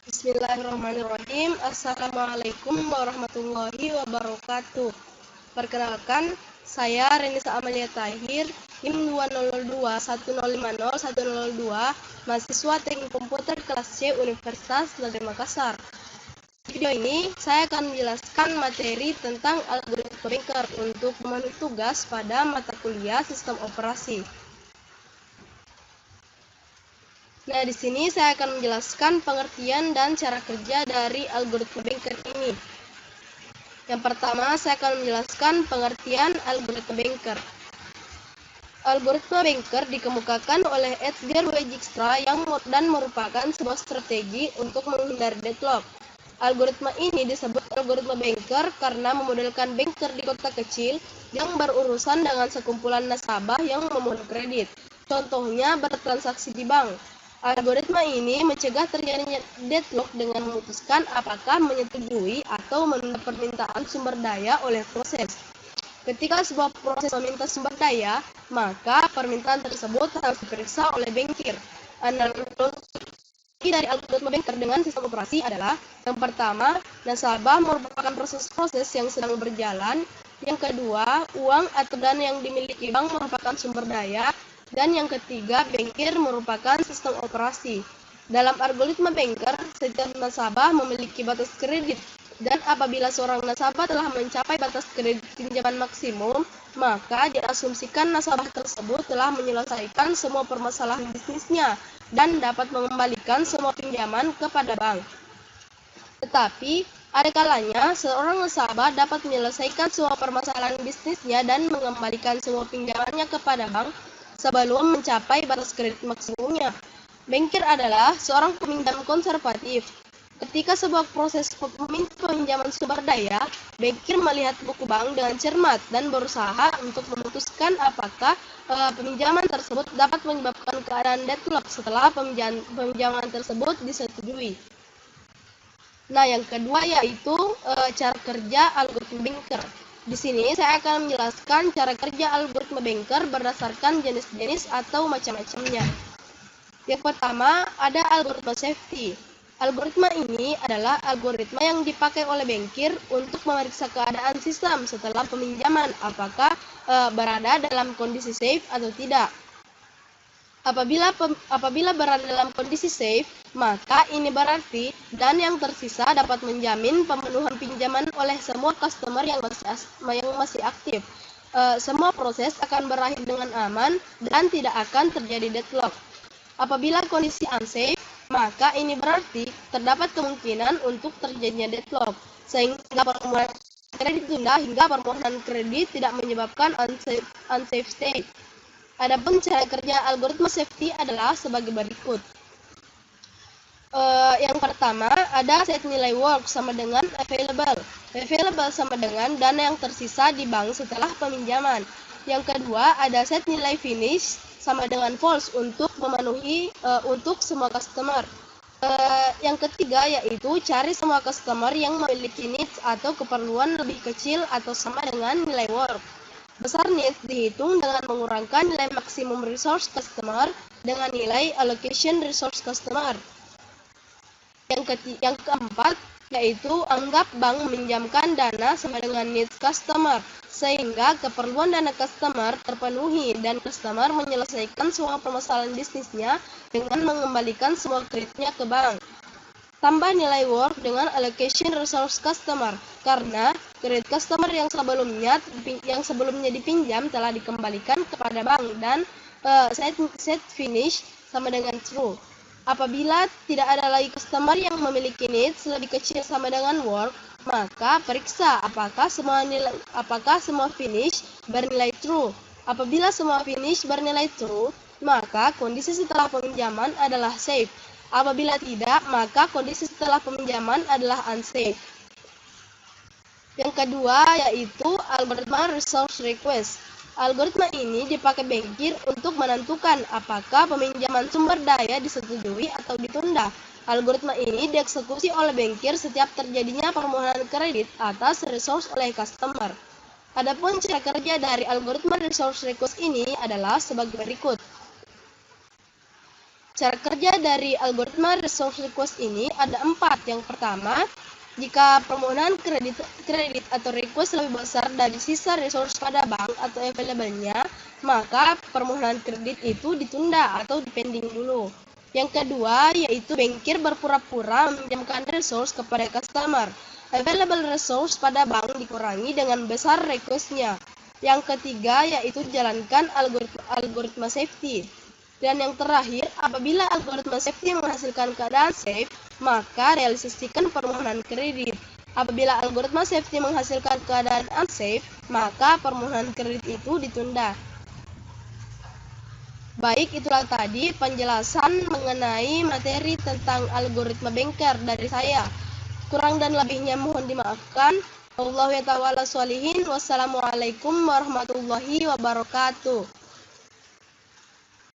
Bismillahirrahmanirrahim. Assalamualaikum warahmatullahi wabarakatuh. Perkenalkan, saya Renisa Amalia Tahir, NIM 20021050102, mahasiswa Teknik Komputer kelas C Universitas Negeri Makassar. Di video ini, saya akan menjelaskan materi tentang algoritma banker untuk memenuhi tugas pada mata kuliah sistem operasi. Nah, di sini saya akan menjelaskan pengertian dan cara kerja dari algoritma banker ini. Yang pertama, saya akan menjelaskan pengertian algoritma banker. Algoritma banker dikemukakan oleh Edgar W. Dijkstra dan merupakan sebuah strategi untuk menghindari deadlock. Algoritma ini disebut algoritma banker karena memodelkan banker di kota kecil yang berurusan dengan sekumpulan nasabah yang memohon kredit. Contohnya bertransaksi di bank. Algoritma ini mencegah terjadinya deadlock dengan memutuskan apakah menyetujui atau menunda permintaan sumber daya oleh proses. Ketika sebuah proses meminta sumber daya, maka permintaan tersebut harus diperiksa oleh bankir. Analogi dari algoritma banker dengan sistem operasi adalah: yang pertama, nasabah merupakan proses-proses yang sedang berjalan; yang kedua, uang atau dana yang dimiliki bank merupakan sumber daya; dan yang ketiga, bankir merupakan sistem operasi. Dalam algoritma banker, setiap nasabah memiliki batas kredit, dan apabila seorang nasabah telah mencapai batas kredit pinjaman maksimum, maka diasumsikan nasabah tersebut telah menyelesaikan semua permasalahan bisnisnya dan dapat mengembalikan semua pinjaman kepada bank. Tetapi, ada kalanya seorang nasabah dapat menyelesaikan semua permasalahan bisnisnya dan mengembalikan semua pinjamannya kepada bank sebelum mencapai batas kredit maksimumnya. Bankir adalah seorang peminjam konservatif. Ketika sebuah proses peminjaman sumber daya, bankir melihat buku bank dengan cermat dan berusaha untuk memutuskan apakah peminjaman tersebut dapat menyebabkan keadaan deadlock setelah peminjaman tersebut disetujui. Nah, yang kedua yaitu cara kerja algoritma banker. Di sini saya akan menjelaskan cara kerja algoritma banker berdasarkan jenis-jenis atau macam-macamnya. Yang pertama, ada algoritma safety. Algoritma ini adalah algoritma yang dipakai oleh bankir untuk memeriksa keadaan sistem setelah peminjaman, apakah berada dalam kondisi safe atau tidak. Apabila berada dalam kondisi safe, maka ini berarti dan yang tersisa dapat menjamin pemenuhan pinjaman oleh semua customer yang masih aktif. Semua proses akan berakhir dengan aman dan tidak akan terjadi deadlock. Apabila kondisi unsafe, maka ini berarti terdapat kemungkinan untuk terjadinya deadlock, sehingga permohonan kredit ditunda hingga permohonan kredit tidak menyebabkan unsafe state. Adapun cara kerja algoritma safety adalah sebagai berikut. Yang pertama, ada set nilai work sama dengan available. Available sama dengan dana yang tersisa di bank setelah peminjaman. Yang kedua, ada set nilai finish sama dengan false untuk memenuhi untuk semua customer. Yang ketiga yaitu cari semua customer yang memiliki needs atau keperluan lebih kecil atau sama dengan nilai work. Besar needs dihitung dengan mengurangkan nilai maksimum resource customer dengan nilai allocation resource customer. Yang keempat yaitu anggap bank meminjamkan dana sama dengan needs customer, sehingga keperluan dana customer terpenuhi dan customer menyelesaikan semua permasalahan bisnisnya dengan mengembalikan semua kreditnya ke bank. Tambah nilai work dengan allocation resource customer, karena kredit customer yang sebelumnya dipinjam telah dikembalikan kepada bank, dan set finish sama dengan true. Apabila tidak ada lagi customer yang memiliki needs lebih kecil sama dengan work, maka periksa apakah semua finish bernilai true. Apabila semua finish bernilai true, maka kondisi setelah peminjaman adalah safe. Apabila tidak, maka kondisi setelah peminjaman adalah unsafe. Yang kedua yaitu algoritma resource request. Algoritma ini dipakai bankir untuk menentukan apakah peminjaman sumber daya disetujui atau ditunda. Algoritma ini dieksekusi oleh bankir setiap terjadinya permohonan kredit atas resource oleh customer. Adapun cara kerja dari algoritma resource request ini adalah sebagai berikut. Cara kerja dari algoritma resource request ini ada 4. Yang pertama, jika permohonan kredit atau request lebih besar dari sisa resource pada bank atau available-nya, maka permohonan kredit itu ditunda atau dipending dulu. Yang kedua, yaitu bankir berpura-pura meminjamkan resource kepada customer. Available resource pada bank dikurangi dengan besar request-nya. Yang ketiga, yaitu jalankan algoritma safety. Dan yang terakhir, apabila algoritma safety menghasilkan keadaan safe, maka realisasikan permohonan kredit. Apabila algoritma safety menghasilkan keadaan unsafe, maka permohonan kredit itu ditunda. Baik, itulah tadi penjelasan mengenai materi tentang algoritma banker dari saya. Kurang dan lebihnya mohon dimaafkan. Wallahu ta'ala sholihin. Wassalamualaikum warahmatullahi wabarakatuh.